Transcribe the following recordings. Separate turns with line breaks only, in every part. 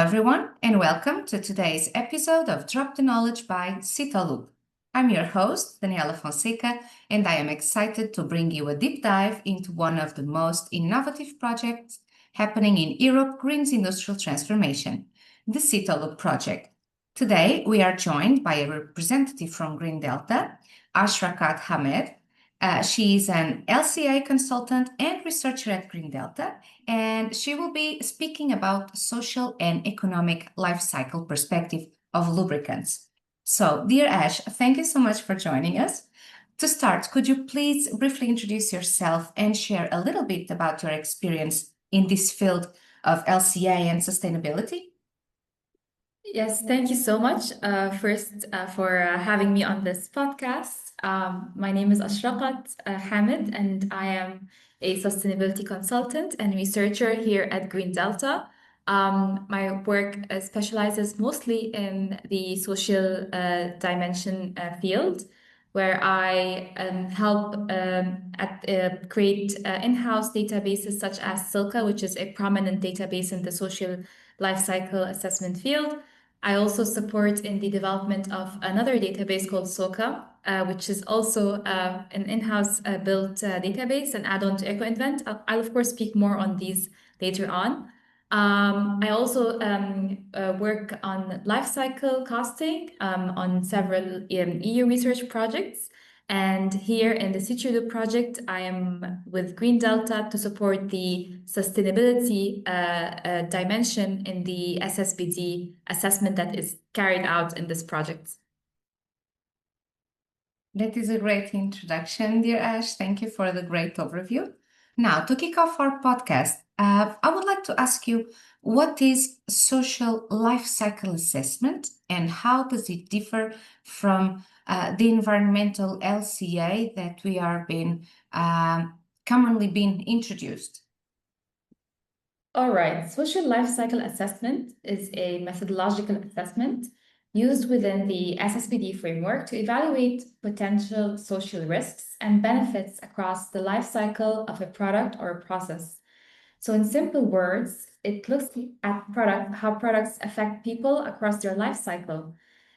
everyone, and welcome to today's episode of Drop the Knowledge by Citaloop. I'm your host, Daniela Fonseca, and I am excited to bring you a deep dive into one of the most innovative projects happening in Europe Green's industrial transformation, the Citaloop project. Today, we are joined by a representative from Green Delta, Ashrakat Hamed. She is an LCA consultant and researcher at Green Delta, and she will be speaking about social and economic life cycle perspective of lubricants. So, dear Ash, thank you so much for joining us. To start, could you please briefly introduce yourself and share a little bit about your experience in this field of LCA and sustainability?
Yes, thank you so much first for having me on this podcast. My name is Ashraqat Hamid, and I am a sustainability consultant and researcher here at Green Delta. My work specializes mostly in the social dimension field, where I help create in-house databases such as Silka, which is a prominent database in the social life cycle assessment field. I also support in the development of another database called SOCA, which is also an in-house built database, an add-on to EcoInvent. I'll of course speak more on these later on. I also work on life cycle costing on several EU research projects. And here in the Citaloop project, I am with Green Delta to support the sustainability dimension in the SSBD assessment that is carried out in this project.
That is a great introduction, dear Ash. Thank you for the great overview. Now, to kick off our podcast, I would like to ask you, what is social life cycle assessment and how does it differ from the environmental LCA that we are being commonly being introduced?
All right, social life cycle assessment is a methodological assessment used within the SSBD framework to evaluate potential social risks and benefits across the life cycle of a product or a process. So in simple words, it looks at how products affect people across their life cycle.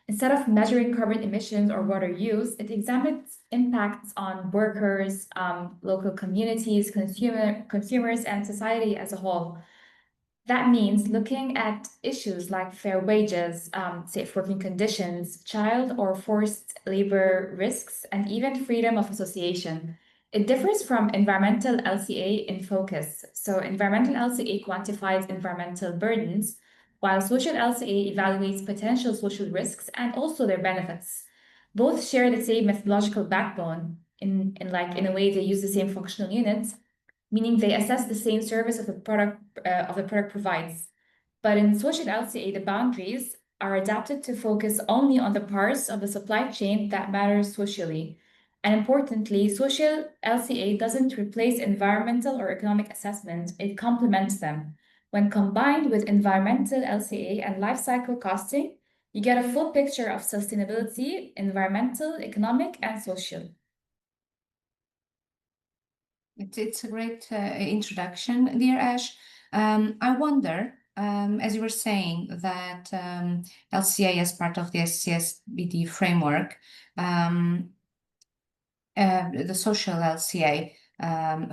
Instead of measuring carbon emissions or water use, it examines impacts on workers, local communities, consumers, and society as a whole. That means looking at issues like fair wages, safe working conditions, child or forced labor risks, and even freedom of association. It differs from environmental LCA in focus. So environmental LCA quantifies environmental burdens, while social LCA evaluates potential social risks and also their benefits. Both share the same methodological backbone in a way they use the same functional units, meaning they assess the same service of the product provides. But in social LCA, the boundaries are adapted to focus only on the parts of the supply chain that matter socially. And importantly, social LCA doesn't replace environmental or economic assessment, it complements them. When combined with environmental LCA and life cycle costing, you get a full picture of sustainability, environmental, economic, and social.
It's a great introduction, dear Ash. I wonder, as you were saying, that LCA as part of the SCSBD framework, the social LCA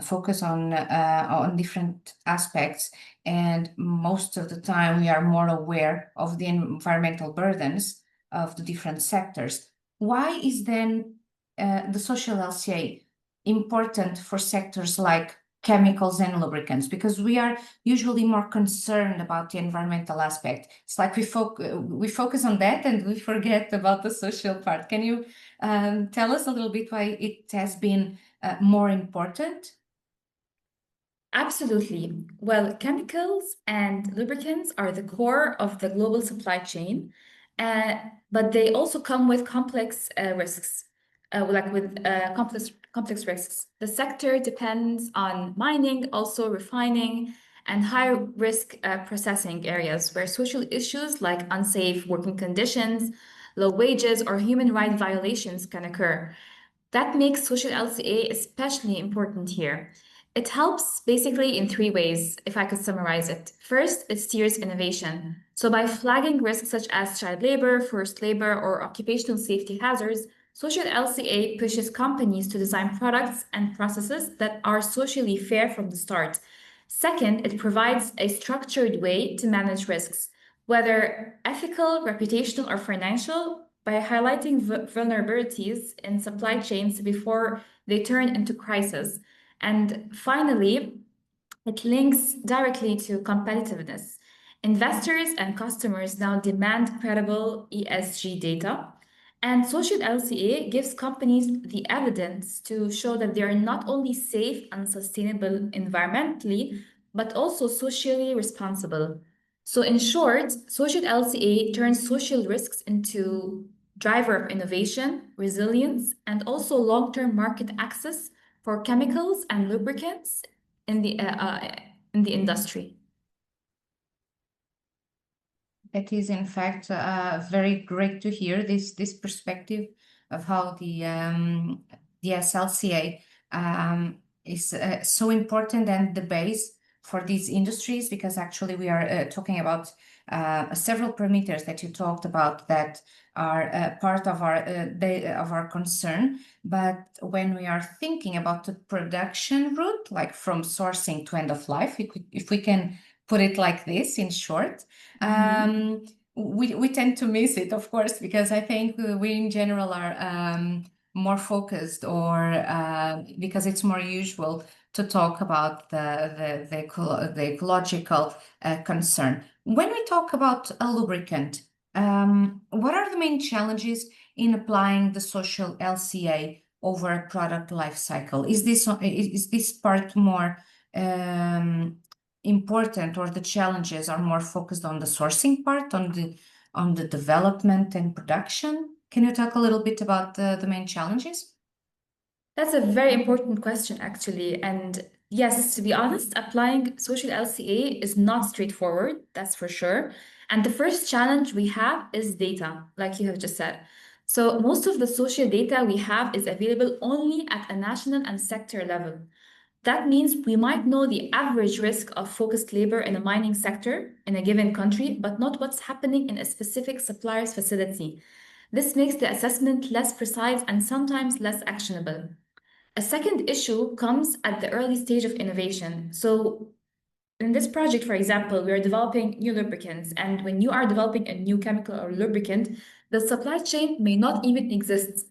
focus on different aspects, and most of the time we are more aware of the environmental burdens of the different sectors. Why is then the social LCA important for sectors like chemicals and lubricants? Because we are usually more concerned about the environmental aspect. It's like we focus on that and we forget about the social part. Can you tell us a little bit why it has been more important?
Absolutely. Well, chemicals and lubricants are the core of the global supply chain, but they also come with complex risks, complex risks. The sector depends on mining, also refining, and high risk processing areas where social issues like unsafe working conditions, low wages, or human rights violations can occur. That makes social LCA especially important here. It helps basically in three ways, if I could summarize it. First, it steers innovation. So by flagging risks such as child labor, forced labor, or occupational safety hazards, social LCA pushes companies to design products and processes that are socially fair from the start. Second, it provides a structured way to manage risks, whether ethical, reputational, or financial, by highlighting vulnerabilities in supply chains before they turn into crises. And finally, it links directly to competitiveness. Investors and customers now demand credible ESG data, and social LCA gives companies the evidence to show that they are not only safe and sustainable environmentally, but also socially responsible. So, in short, social LCA turns social risks into driver of innovation, resilience, and also long-term market access for chemicals and lubricants in the industry.
It is, in fact, very great to hear this perspective of how the SLCA is so important and the base for these industries, because actually we are talking about several parameters that you talked about that are part of our concern. But when we are thinking about the production route, like from sourcing to end of life, if we can put it like this in short, we tend to miss it, of course, because I think we in general are more focused, or because it's more usual to talk about the ecological concern. When we talk about a lubricant, what are the main challenges in applying the social LCA over a product life cycle? Is this part more important, or the challenges are more focused on the sourcing part, on the development and production? Can you talk a little bit about the main challenges?
That's a very important question, actually. And yes, to be honest, applying social LCA is not straightforward, that's for sure. And the first challenge we have is data, like you have just said. So most of the social data we have is available only at a national and sector level. That means we might know the average risk of focused labor in a mining sector in a given country, but not what's happening in a specific supplier's facility. This makes the assessment less precise and sometimes less actionable. A second issue comes at the early stage of innovation. So in this project, for example, we are developing new lubricants, and when you are developing a new chemical or lubricant, the supply chain may not even exist.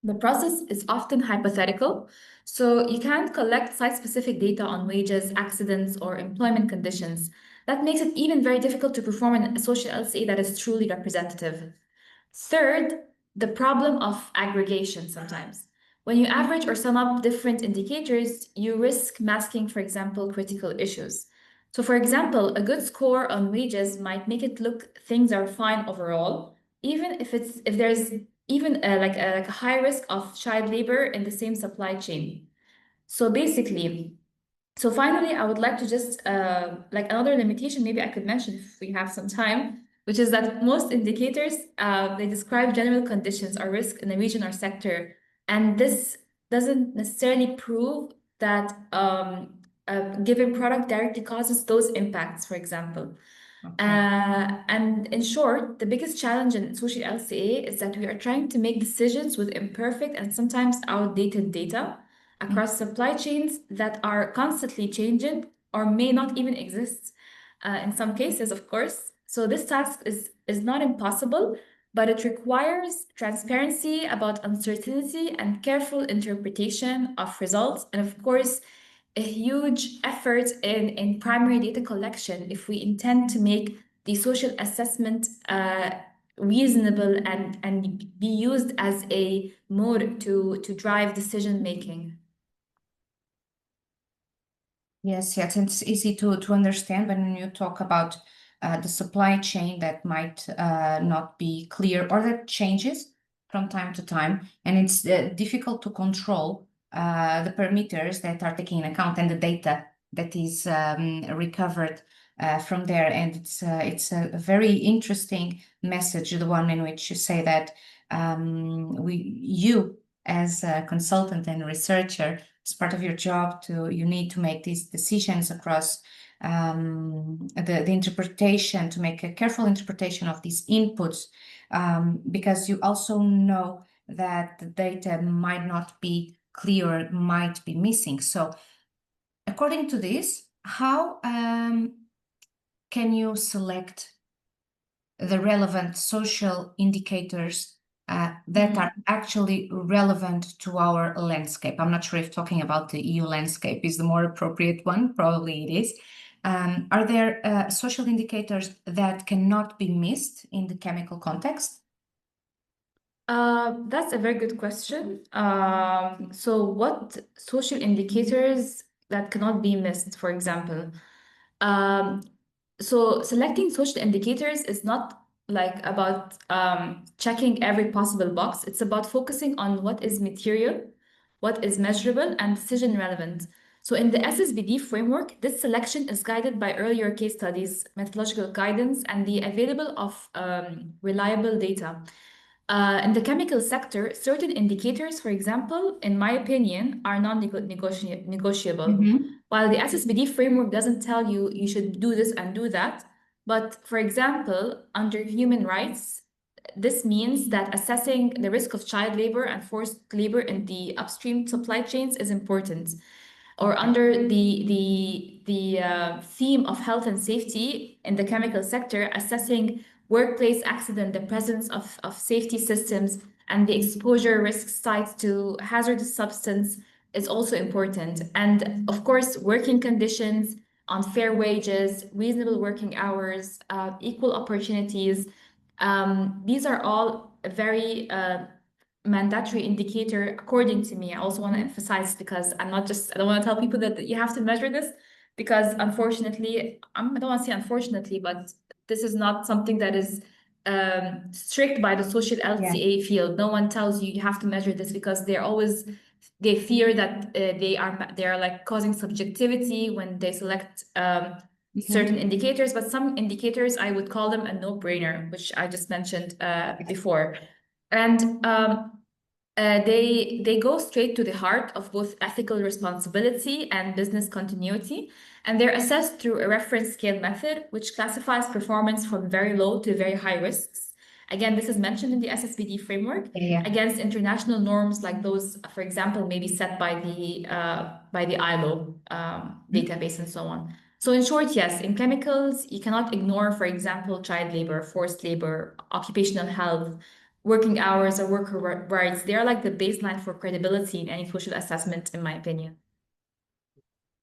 The process is often hypothetical, so you can't collect site-specific data on wages, accidents, or employment conditions. That makes it even very difficult to perform a social LCA that is truly representative. Third, the problem of aggregation sometimes. When you average or sum up different indicators, you risk masking, for example, critical issues. So, for example, a good score on wages might make it look things are fine overall, even if there's even like a high risk of child labor in the same supply chain. So finally, I would like to just like another limitation, maybe I could mention if we have some time, which is that most indicators they describe general conditions or risk in a region or sector, and this doesn't necessarily prove that a given product directly causes those impacts, for example. And in short, the biggest challenge in social LCA is that we are trying to make decisions with imperfect and sometimes outdated data across supply chains that are constantly changing or may not even exist in some cases, of course. So this task is not impossible, but it requires transparency about uncertainty and careful interpretation of results, and of course, a huge effort in primary data collection if we intend to make the social assessment reasonable and be used as a mode to drive decision making.
Yes, it's easy to understand when you talk about the supply chain that might not be clear, or that changes from time to time, and it's difficult to control the parameters that are taken in account and the data that is recovered from there. And it's a very interesting message, the one in which you say that you as a consultant and researcher it's part of your job you need to make these decisions across the interpretation, to make a careful interpretation of these inputs, because you also know that the data might not be clear, might be missing. So according to this, how can you select the relevant social indicators that are actually relevant to our landscape? I'm not sure if talking about the EU landscape is the more appropriate one. Probably it is. Are there social indicators that cannot be missed in the chemical context?
That's a very good question. So what social indicators that cannot be missed, for example? So selecting social indicators is not like about checking every possible box. It's about focusing on what is material, what is measurable, and decision relevant. So in the SSBD framework, this selection is guided by earlier case studies, methodological guidance, and the available of reliable data. In the chemical sector, certain indicators, for example, in my opinion, are non-negotiable. While the SSBD framework doesn't tell you you should do this and do that, but for example, under human rights, this means that assessing the risk of child labor and forced labor in the upstream supply chains is important. Or under the theme of health and safety in the chemical sector, assessing workplace accident, the presence of safety systems, and the exposure risks tied to hazardous substance is also important. And of course, working conditions, unfair wages, reasonable working hours, equal opportunities. These are all very mandatory indicator according to me. I also want to emphasize, because I don't want to tell people that you have to measure this, because unfortunately, I don't want to say unfortunately, but this is not something that is strict by the social LCA field. No one tells you have to measure this, because they fear that they are like causing subjectivity when they select certain indicators. But some indicators, I would call them a no-brainer, which I just mentioned before. And they go straight to the heart of both ethical responsibility and business continuity, and they're assessed through a reference scale method, which classifies performance from very low to very high risks. Again, this is mentioned in the SSBD framework against international norms like those, for example, maybe set by the ILO database and so on. So in short, yes, in chemicals, you cannot ignore, for example, child labor, forced labor, occupational health, working hours, or worker rights. They are like the baseline for credibility in any social assessment, in my opinion.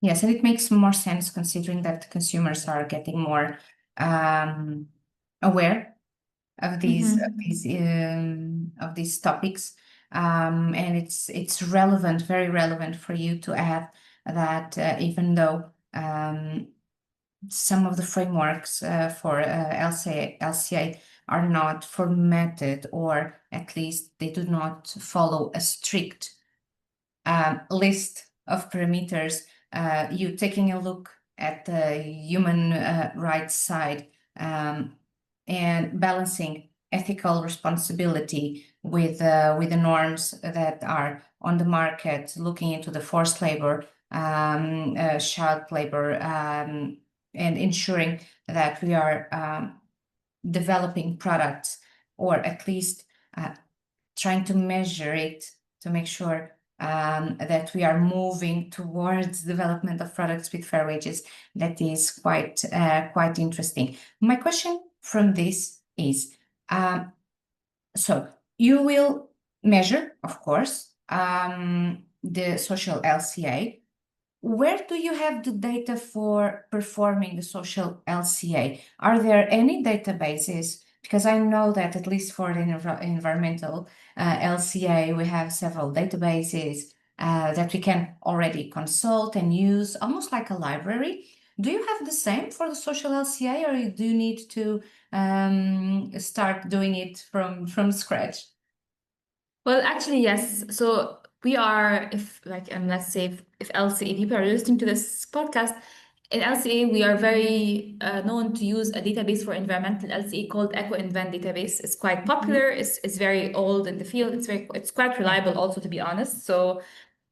Yes, and it makes more sense considering that consumers are getting more aware of these topics, and it's relevant, very relevant for you to add that even though some of the frameworks for LCA are not formatted, or at least they do not follow a strict list of parameters, you taking a look at the human rights side and balancing ethical responsibility with the norms that are on the market, looking into the forced labor, child labor, and ensuring that we are developing products, or at least trying to measure it to make sure that we are moving towards development of products with fair wages. That is quite interesting. My question from this is, so you will measure, of course, the social LCA. Where do you have the data for performing the social LCA? Are there any databases? Because I know that at least for the environmental LCA, we have several databases that we can already consult and use, almost like a library. Do you have the same for the social LCA, or do you need to start doing it from scratch?
Well, actually, yes. So we are, let's say if LCA people are listening to this podcast, in LCA, we are very known to use a database for environmental LCA called EcoInvent database. It's quite popular. It's very old in the field. It's quite reliable also, to be honest. So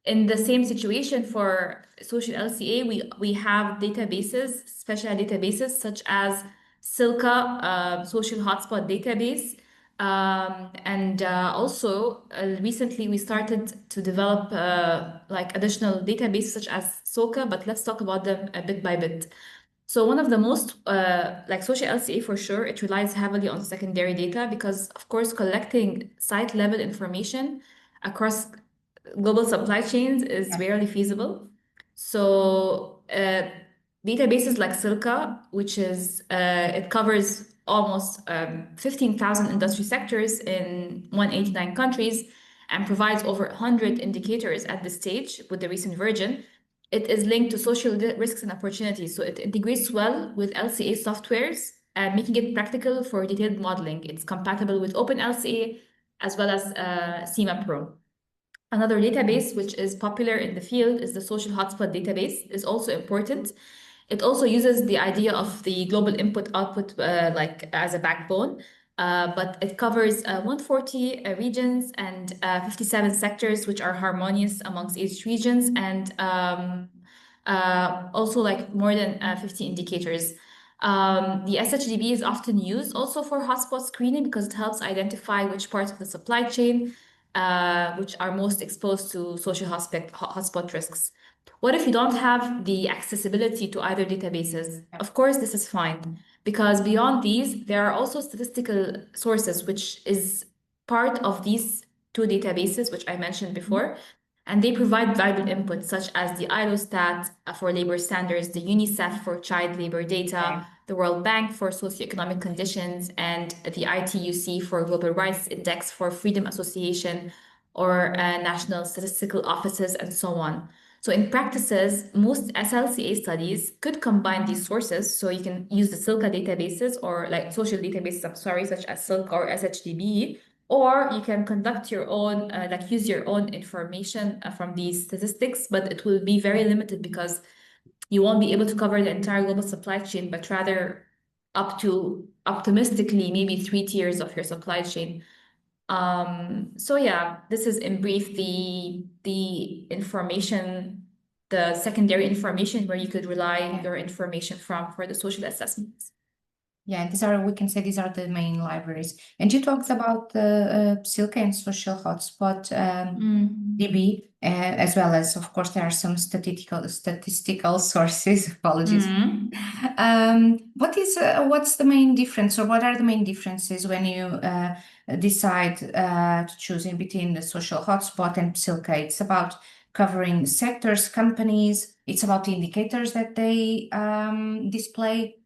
in the same situation for social LCA, we have databases, special databases such as Silka, social hotspot database. And also recently we started to develop like additional databases such as Soka, but let's talk about them a bit by bit. So one of the most like social LCA for sure, it relies heavily on secondary data because of course collecting site level information across global supply chains is rarely feasible. So databases like Silka, which is it covers almost 15,000 industry sectors in 189 countries and provides over 100 indicators at this stage with the recent version. It is linked to social risks and opportunities. So it integrates well with LCA softwares, making it practical for detailed modeling. It's compatible with OpenLCA as well as CIMA Pro. Another database which is popular in the field is the social hotspot database, is also important. It also uses the idea of the global input output like as a backbone, but it covers 140 regions and 57 sectors, which are harmonious amongst each regions, and also like more than 50 indicators. The SHDB is often used also for hotspot screening because it helps identify which parts of the supply chain which are most exposed to social hotspot risks. What if you don't have the accessibility to either databases? Of course, this is fine because beyond these, there are also statistical sources, which is part of these two databases, which I mentioned before. And they provide valuable input, such as the ILO-Stat for labor standards, the UNICEF for child labor data, the World Bank for socioeconomic conditions, and the ITUC for Global Rights Index for freedom association or national statistical offices, and so on. So in practices, most SLCA studies could combine these sources. So you can use the Silka databases or like social databases, I'm sorry, such as Silka or SHDB, or you can conduct your own, like use your own information from these statistics, but it will be very limited because you won't be able to cover the entire global supply chain, but rather up to optimistically maybe 3 tiers of your supply chain. So yeah, this is in brief the information, the secondary information where you could rely your information from for the social assessments.
Yeah, we can say these are the main libraries. And you talked about the Silka and Social Hotspot DB, as well as, of course, there are some statistical sources. Apologies. What's the main difference, or what are the main differences when you decide to choose in between the Social Hotspot and Silka? It's about covering sectors, companies. It's about the indicators that they display.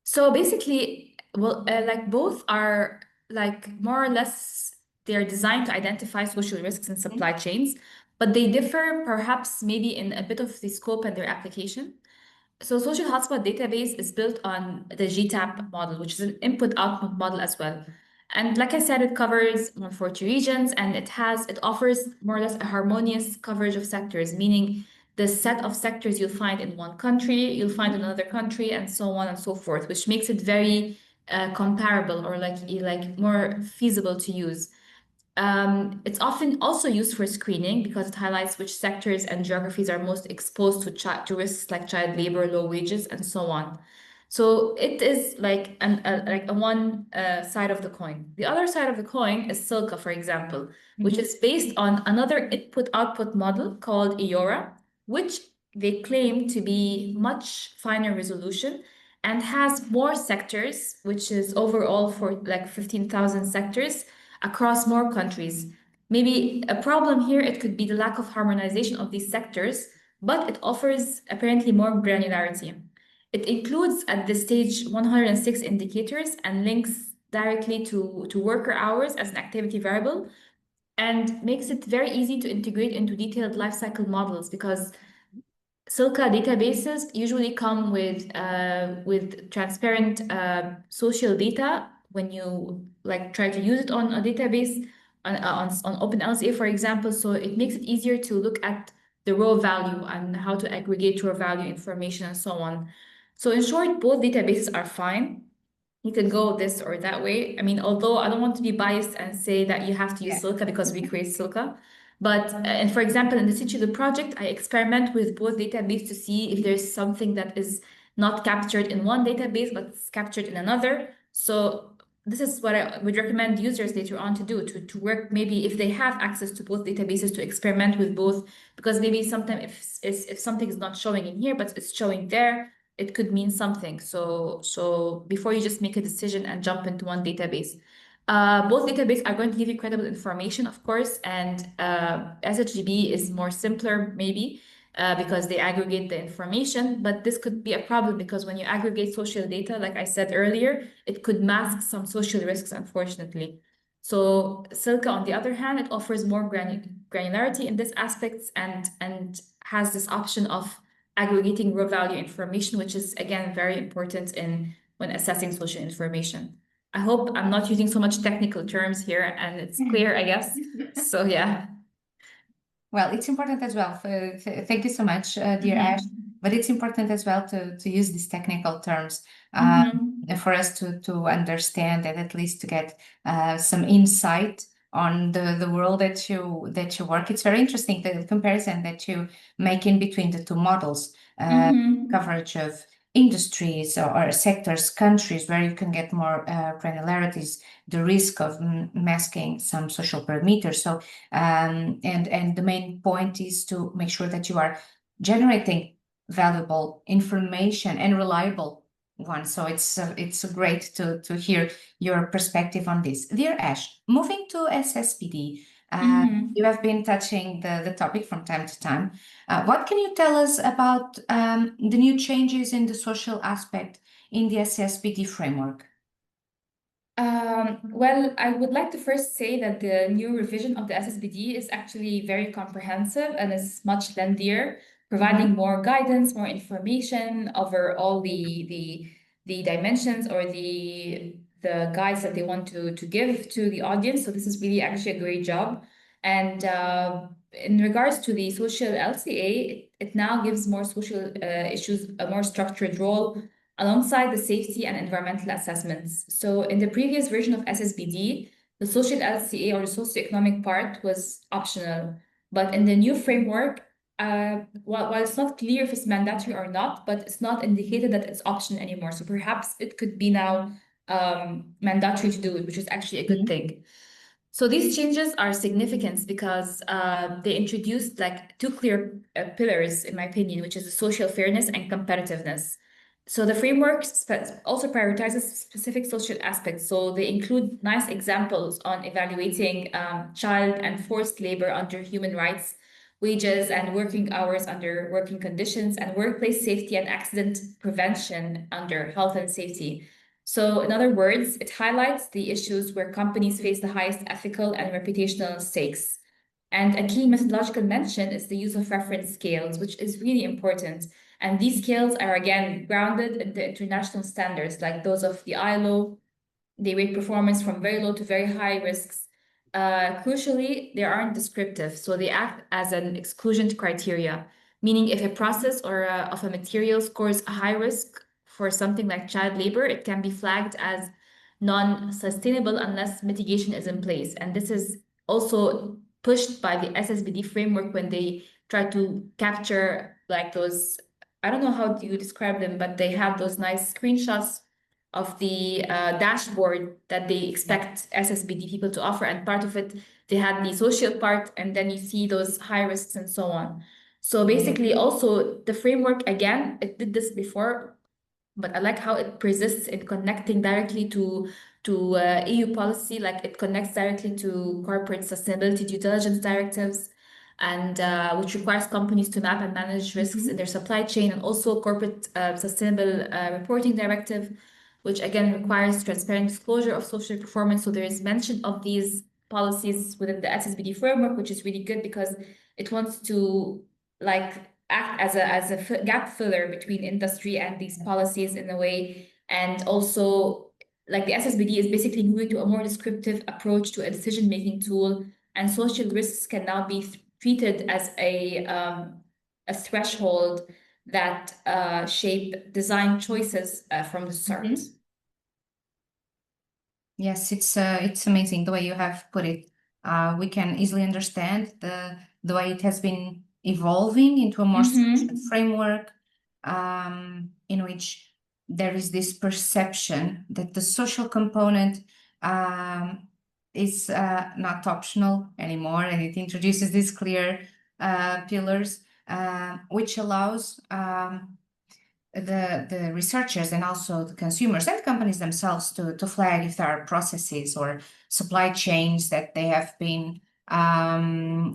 So basically, well, like both are like more or less they're designed to identify social risks in supply chains, but they differ perhaps maybe in a bit of the scope and their application. So social hotspot database is built on the GTAP model, which is an input-output model as well. And like I said, it covers 140 regions and it offers more or less a harmonious coverage of sectors, meaning the set of sectors you'll find in one country, you'll find in another country, and so on and so forth, which makes it very comparable or like more feasible to use. It's often also used for screening because it highlights which sectors and geographies are most exposed to risks like child labor, low wages, and so on. So it is like a one side of the coin. The other side of the coin is Silka, for example, which is based on another input-output model called EORA, which they claim to be much finer resolution and has more sectors, which is overall for like 15,000 sectors across more countries. Maybe a problem here, it could be the lack of harmonization of these sectors, but it offers apparently more granularity. It includes at this stage 106 indicators and links directly to worker hours as an activity variable and makes it very easy to integrate into detailed lifecycle models because Silka databases usually come with transparent social data when you like try to use it on a database on OpenLCA, for example. So it makes it easier to look at the raw value and how to aggregate raw value information and so on. So in short, both databases are fine. You can go this or that way. I mean, although I don't want to be biased and say that you have to use Silka because we create Silka. But, and for example, in the Situlu project, I experiment with both databases to see if there's something that is not captured in one database, but it's captured in another. So this is what I would recommend users later on to do, to work, maybe if they have access to both databases, to experiment with both, because maybe sometimes if something is not showing in here, but it's showing there, it could mean something. So before you just make a decision and jump into one database. Both databases are going to give you credible information, of course, and SHGB is more simpler, maybe, because they aggregate the information, but this could be a problem because when you aggregate social data, like I said earlier, it could mask some social risks, unfortunately. So Silka, on the other hand, it offers more granularity in this aspects and has this option of aggregating raw value information, which is, again, very important when assessing social information. I hope I'm not using so much technical terms here and it's clear, I guess. So yeah.
Well, it's important as well. Thank you so much, dear Ash. But it's important as well to use these technical terms for us to understand and at least to get some insight on the world that you work. It's very interesting, the comparison that you make in between the two models, coverage of industries or sectors, countries where you can get more granularities, the risk of masking some social parameters. So and the main point is to make sure that you are generating valuable information and reliable one. So it's great to hear your perspective on this. Dear Ash, moving to SSBD, you have been touching the topic from time to time. What can you tell us about the new changes in the social aspect in the SSBD framework?
Well, I would like to first say that the new revision of the SSBD is actually very comprehensive and is much lengthier, providing more guidance, more information over all the dimensions or the guides that they want to give to the audience. So this is really actually a great job. And in regards to the social LCA, it now gives more social issues a more structured role alongside the safety and environmental assessments. So in the previous version of SSBD, the social LCA or the socioeconomic part was optional. But in the new framework, while it's not clear if it's mandatory or not, but it's not indicated that it's optional anymore. So perhaps it could be now mandatory to do it, which is actually a good thing. So these changes are significant because they introduced like two clear pillars, in my opinion, which is the social fairness and competitiveness. So the framework also prioritizes specific social aspects. So they include nice examples on evaluating child and forced labor under human rights, wages and working hours under working conditions, and workplace safety and accident prevention under health and safety. So in other words, it highlights the issues where companies face the highest ethical and reputational stakes. And a key methodological mention is the use of reference scales, which is really important. And these scales are, again, grounded in the international standards, like those of the ILO. They rate performance from very low to very high risks. Crucially, they aren't descriptive, so they act as an exclusion criteria, meaning if a process or of a material scores a high risk for something like child labor, it can be flagged as non-sustainable unless mitigation is in place. And this is also pushed by the SSBD framework when they try to capture like those, I don't know how do you describe them, but they have those nice screenshots of the dashboard that they expect SSBD people to offer. And part of it, they had the social part, and then you see those high risks and so on. So basically, also the framework, again, it did this before, but I like how it persists in connecting directly to EU policy, like it connects directly to corporate sustainability due diligence directives, and which requires companies to map and manage risks in their supply chain, and also corporate sustainable reporting directive, which again requires transparent disclosure of social performance. So there is mention of these policies within the SSBD framework, which is really good because it wants to like act as a gap filler between industry and these policies in a way. And also, like the SSBD is basically moving to a more descriptive approach to a decision-making tool, and social risks can now be treated as a threshold that shape design choices from the start.
Yes, it's amazing the way you have put it. we can easily understand the way it has been evolving into a more structured framework, in which there is this perception that the social component is not optional anymore, and it introduces these clear pillars, which allows the researchers and also the consumers and companies themselves to flag if there are processes or supply chains that they have been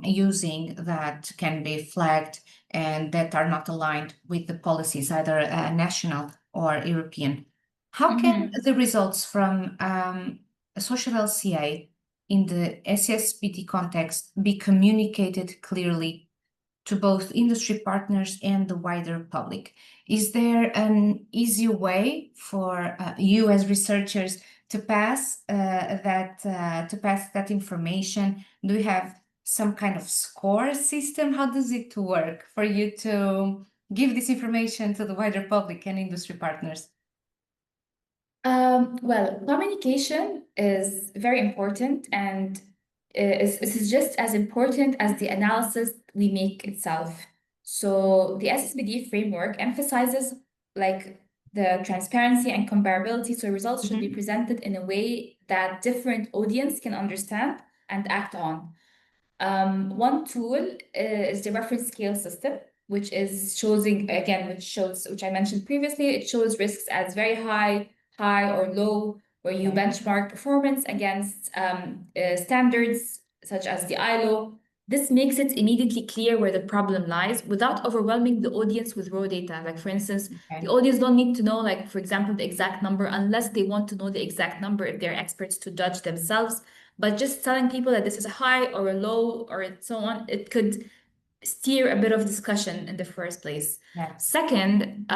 using that can be flagged and that are not aligned with the policies, either national or European. How can the results from a social LCA in the SSBD context be communicated clearly to both industry partners and the wider public? Is there an easy way for you as researchers to pass that information? Do you have some kind of score system? How does it work for you to give this information to the wider public and industry partners?
Well, communication is very important, and is just as important as the analysis we make itself. So the SSBD framework emphasizes like the transparency and comparability, so results should be presented in a way that different audience can understand and act on. One tool is the reference scale system, which which I mentioned previously. It shows risks as very high, or low, where you benchmark performance against standards such as the ILO. This makes it immediately clear where the problem lies without overwhelming the audience with raw data. Like, for instance, the audience don't need to know, like, for example, the exact number unless they want to know the exact number if they're experts to judge themselves. But just telling people that this is a high or a low or so on, it could steer a bit of discussion in the first place. Second,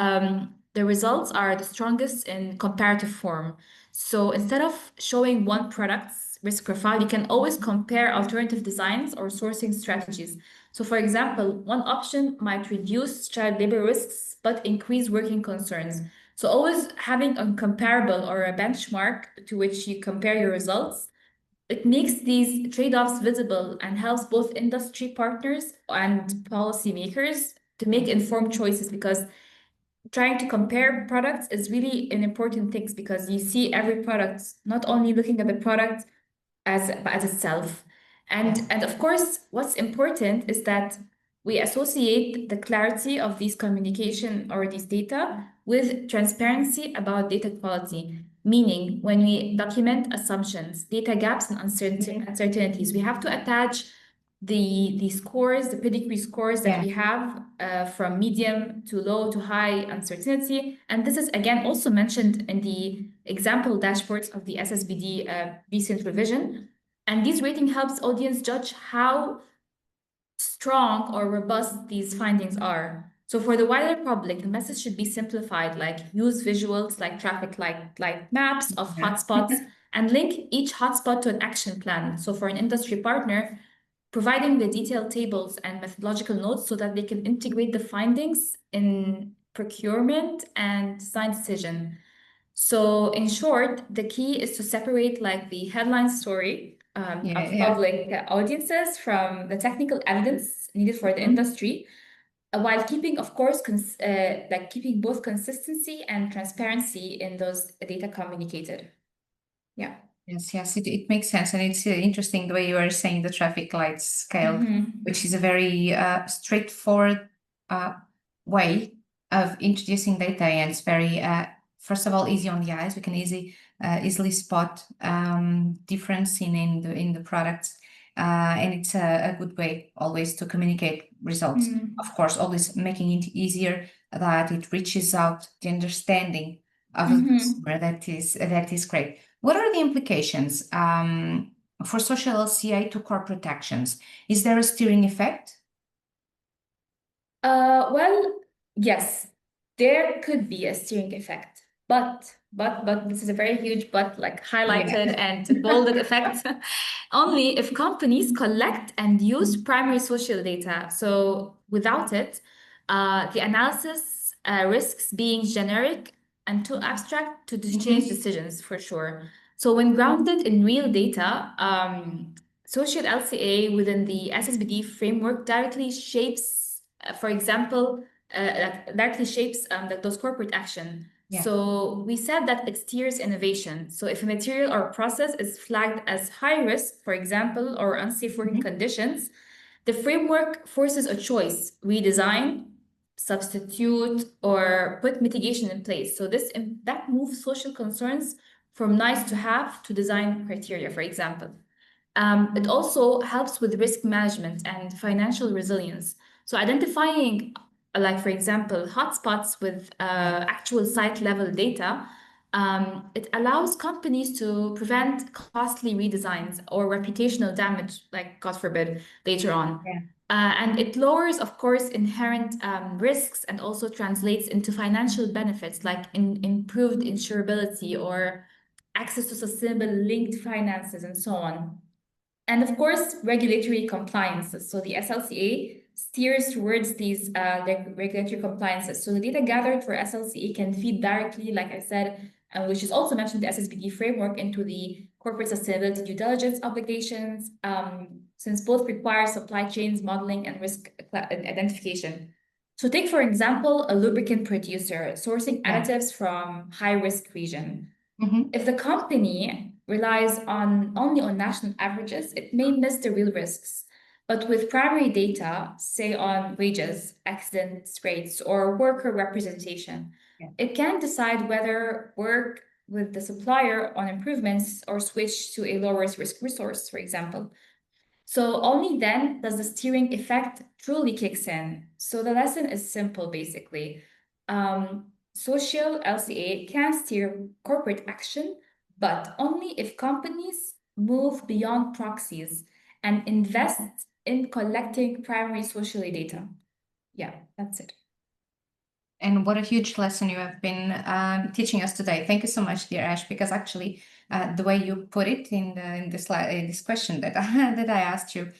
the results are the strongest in comparative form. So instead of showing one product's risk profile, you can always compare alternative designs or sourcing strategies. So for example, one option might reduce child labor risks, but increase working concerns. So always having a comparable or a benchmark to which you compare your results, it makes these trade-offs visible and helps both industry partners and policymakers to make informed choices, because trying to compare products is really an important thing, because you see every product, not only looking at the product as itself. And of course, what's important is that we associate the clarity of these communication or these data with transparency about data quality. Meaning, when we document assumptions, data gaps, and uncertainties, we have to attach the scores, the pedigree scores that we have from medium to low to high uncertainty. And this is again also mentioned in the example dashboards of the SSBD recent revision. And this rating helps audience judge how strong or robust these findings are. So for the wider public, the message should be simplified, like use visuals like traffic light maps of hotspots and link each hotspot to an action plan. So for an industry partner, providing the detailed tables and methodological notes so that they can integrate the findings in procurement and design decision. So in short, the key is to separate like the headline story of public audiences from the technical evidence needed for the industry, while keeping, of course, keeping both consistency and transparency in those data communicated. Yeah.
Yes, it makes sense. And it's interesting the way you are saying the traffic light scale, which is a very straightforward way of introducing data. And it's very, first of all, easy on the eyes. We can easily spot difference in the products. And it's a good way always to communicate results. Of course, always making it easier that it reaches out the understanding of the consumer. That is great. What are the implications for social LCA to corporate actions? Is there a steering effect?
Well, yes, there could be a steering effect, but this is a very huge but, like highlighted and bolded effect. Only if companies collect and use primary social data. So without it, the analysis risks being generic and too abstract to change decisions, for sure. So when grounded in real data, social LCA within the SSBD framework directly shapes, for example, those corporate action.
Yeah.
So we said that it steers innovation. So if a material or process is flagged as high risk, for example, or unsafe working conditions, the framework forces a choice: redesign, substitute, or put mitigation in place. So that moves social concerns from nice to have to design criteria, for example. It also helps with risk management and financial resilience. So identifying, like for example, hotspots with actual site level data, it allows companies to prevent costly redesigns or reputational damage, like God forbid, later on.
Yeah.
And it lowers, of course, inherent risks and also translates into financial benefits like improved insurability or access to sustainable linked finances and so on. And of course, regulatory compliances. So the SLCA steers towards these regulatory compliances. So the data gathered for SLCA can feed directly, like I said, which is also mentioned in the SSBD framework, into the corporate sustainability due diligence obligations, since both require supply chains modeling and risk identification. So take, for example, a lubricant producer sourcing additives from high-risk region. If the company relies only on national averages, it may miss the real risks. But with primary data, say on wages, accident rates, or worker representation, it can decide whether work with the supplier on improvements or switch to a lower risk resource, for example. So only then does the steering effect truly kicks in. So the lesson is simple, basically. Social LCA can steer corporate action, but only if companies move beyond proxies and invest in collecting primary social data. Yeah, that's it.
And what a huge lesson you have been teaching us today. Thank you so much, dear Ash, because actually the way you put it in this question that that I asked you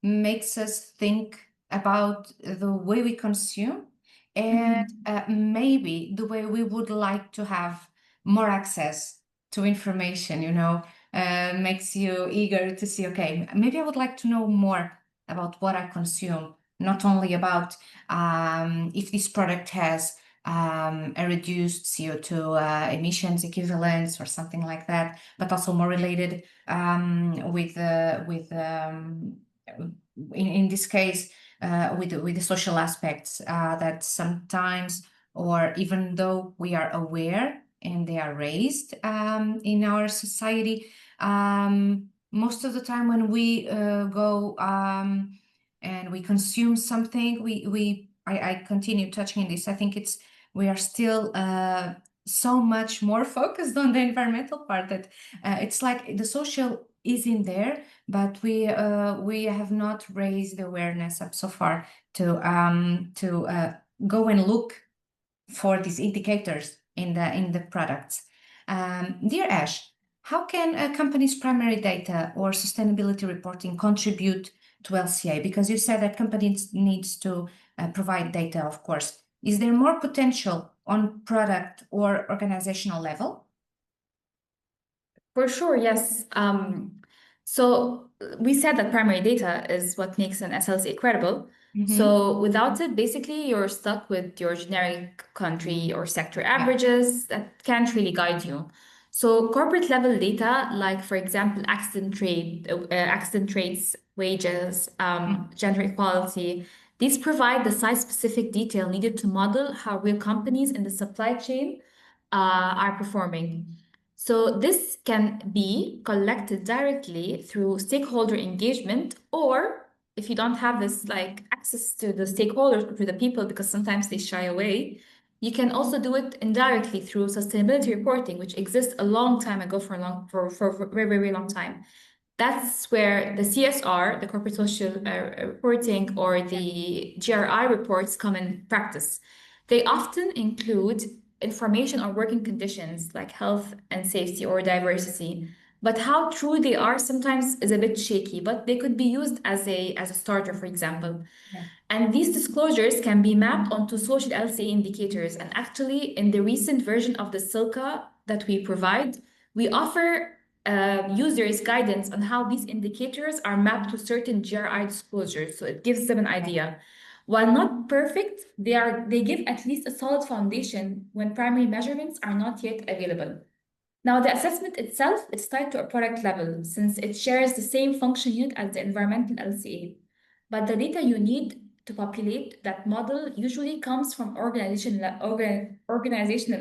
makes us think about the way we consume and maybe the way we would like to have more access to information, makes you eager to see, okay, maybe I would like to know more about what I consume, not only about if this product has a reduced CO2 emissions equivalents or something like that, but also more related in this case with the social aspects that sometimes, or even though we are aware and they are raised in our society, most of the time when we go and we consume something, I continue touching this. I think we are still so much more focused on the environmental part that it's like the social is in there, but we have not raised the awareness up so far to go and look for these indicators in the products. Dear Ash, how can a company's primary data or sustainability reporting contribute to LCA? Because you said that companies needs to provide data, of course. Is there more potential on product or organizational level?
For sure, yes. So we said that primary data is what makes an SLCA credible. So without it, basically, you're stuck with your generic country or sector averages that can't really guide you. So corporate level data, like for example, accident rates, wages, gender equality, these provide the site-specific detail needed to model how real companies in the supply chain are performing. So this can be collected directly through stakeholder engagement, or if you don't have this like access to the stakeholders or to the people because sometimes they shy away, you can also do it indirectly through sustainability reporting, which exists a long time ago for a very, very long time. That's where the CSR, the corporate social reporting, or the GRI reports come in practice. They often include information on working conditions like health and safety or diversity. But how true they are sometimes is a bit shaky, but they could be used as a starter, for example. And these disclosures can be mapped onto social LCA indicators. And actually, in the recent version of the SILCA that we provide, we offer users guidance on how these indicators are mapped to certain GRI disclosures. So it gives them an idea. While not perfect, they give at least a solid foundation when primary measurements are not yet available. Now, the assessment itself is tied to a product level since it shares the same function unit as the environmental LCA. But the data you need to populate that model usually comes from organizational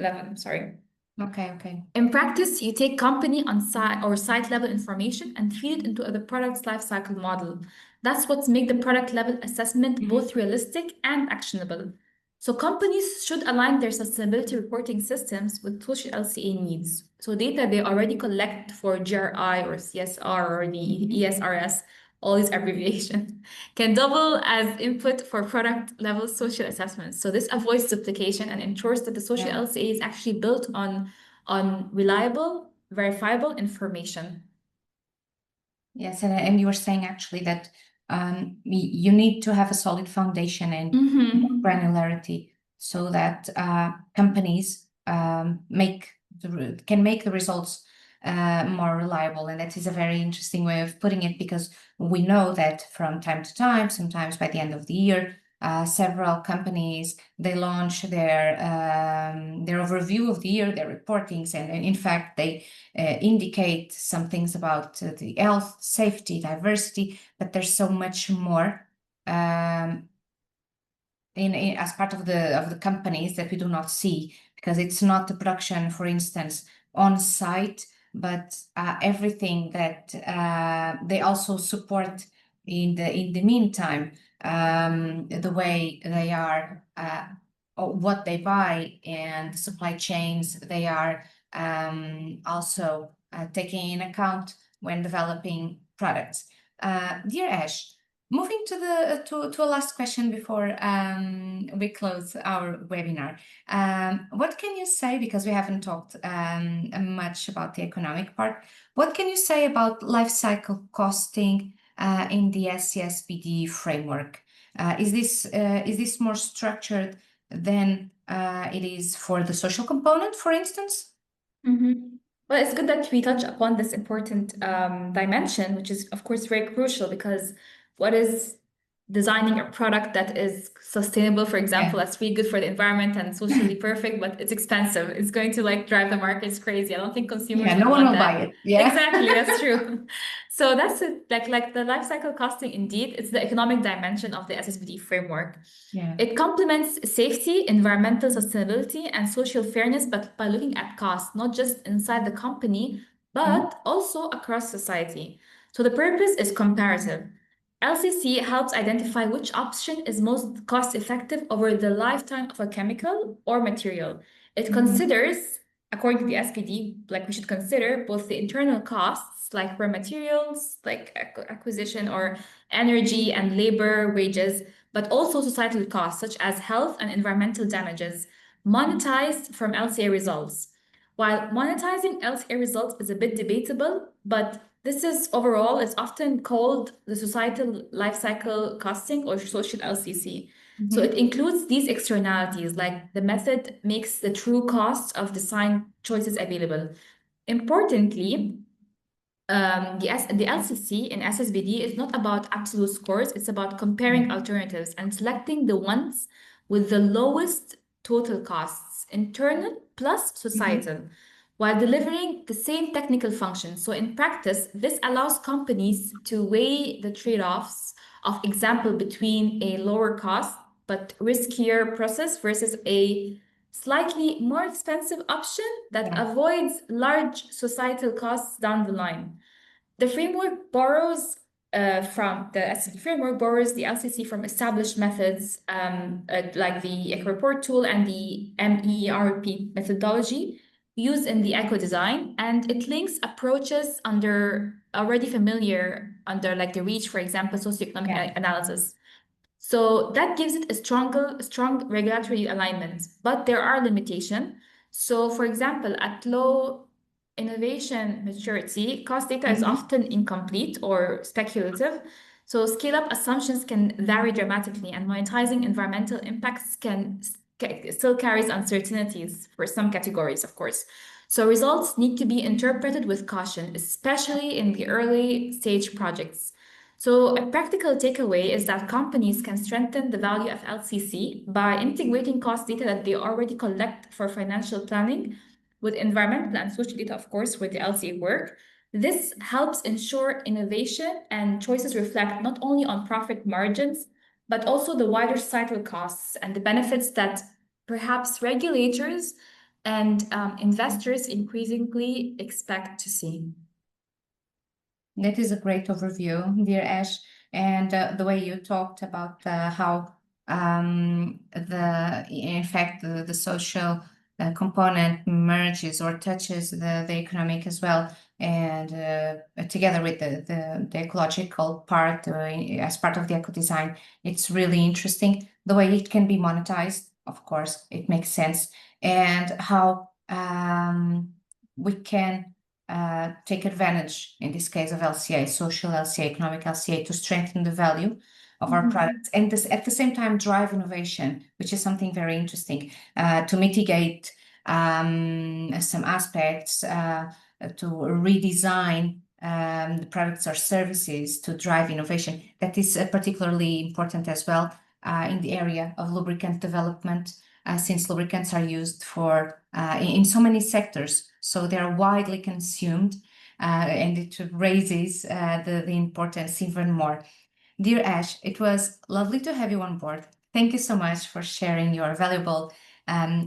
level, sorry.
Okay.
In practice, you take company on site or site level information and feed it into the product's lifecycle model. That's what makes the product level assessment both realistic and actionable. So companies should align their sustainability reporting systems with social LCA needs. So data they already collect for GRI or CSR or the ESRS, all these abbreviations, can double as input for product level social assessments. So this avoids duplication and ensures that the social LCA is actually built on reliable, verifiable information.
Yes, and you were saying actually that you need to have a solid foundation and granularity so that companies can make the results more reliable. And that is a very interesting way of putting it, because we know that from time to time, sometimes by the end of the year, several companies, they launch their overview of the year, their reportings, and in fact they indicate some things about the health, safety, diversity, but there's so much more as part of the companies that we do not see, because it's not the production, for instance, on site, but everything that they also support in the meantime, the way they are, what they buy, and supply chains they are also taking in account when developing products. Dear Ash, moving to a last question before we close our webinar. What can you say, because we haven't talked much about the economic part, what can you say about life cycle costing in the SCSBD framework? Is this more structured than it is for the social component, for instance?
Well, it's good that we touch upon this important dimension, which is, of course, very crucial, because what is designing a product that is sustainable, for example, that's really good for the environment and socially perfect, but it's expensive. It's going to drive the markets crazy. I don't think consumers
no one will
that.
buy it. Yeah,
exactly, that's true. So that's it. Like the life cycle costing, indeed, it's the economic dimension of the SSBD framework.
Yeah.
It complements safety, environmental sustainability, and social fairness, but by looking at cost, not just inside the company, but also across society. So the purpose is comparative. LCC helps identify which option is most cost-effective over the lifetime of a chemical or material. It considers, according to the SPD, we should consider both the internal costs, like raw materials, like acquisition or energy and labor, wages, but also societal costs, such as health and environmental damages, monetized from LCA results. While monetizing LCA results is a bit debatable, but this is overall, it's often called the societal life cycle costing or social LCC. So it includes these externalities, like the method makes the true cost of design choices available. Importantly, the LCC in SSBD is not about absolute scores, it's about comparing alternatives and selecting the ones with the lowest total costs, internal plus societal, while delivering the same technical function. So in practice, this allows companies to weigh the trade-offs of example between a lower cost but riskier process versus a slightly more expensive option that avoids large societal costs down the line. The framework borrows from the SCD framework borrows the LCC from established methods like the EcoReport tool and the MERP methodology used in the eco design, and it links approaches under already familiar under the REACH, for example, socioeconomic analysis. So that gives it a strong regulatory alignment, but there are limitations. So for example, at low innovation maturity, cost data is often incomplete or speculative. So scale-up assumptions can vary dramatically, and monetizing environmental impacts still carries uncertainties for some categories, of course. So results need to be interpreted with caution, especially in the early stage projects. So a practical takeaway is that companies can strengthen the value of LCC by integrating cost data that they already collect for financial planning with environmental and social data, of course, with the LCA work. This helps ensure innovation and choices reflect not only on profit margins, but also the wider societal costs and the benefits that perhaps regulators and investors increasingly expect to see.
That is a great overview, dear Ash, and the way you talked about how in fact, the social component merges or touches the economic as well, and together with the ecological part as part of the eco design, it's really interesting. The way it can be monetized, of course, it makes sense, and how we can take advantage, in this case of LCA, social LCA, economic LCA, to strengthen the value of our products, and this at the same time drive innovation, which is something very interesting, to mitigate some aspects, to redesign the products or services to drive innovation. That is particularly important as well in the area of lubricant development, since lubricants are used for in so many sectors, so they are widely consumed, and it raises the importance even more. Dear Ash, it was lovely to have you on board. Thank you so much for sharing your valuable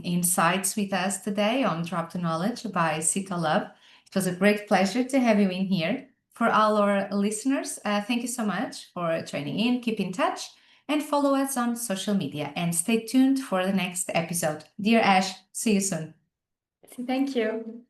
insights with us today on Drop the Knowledge by Citalub. It was a great pleasure to have you in here. For all our listeners, thank you so much for joining in. Keep in touch and follow us on social media, and stay tuned for the next episode. Dear Ash, see you soon.
Thank you.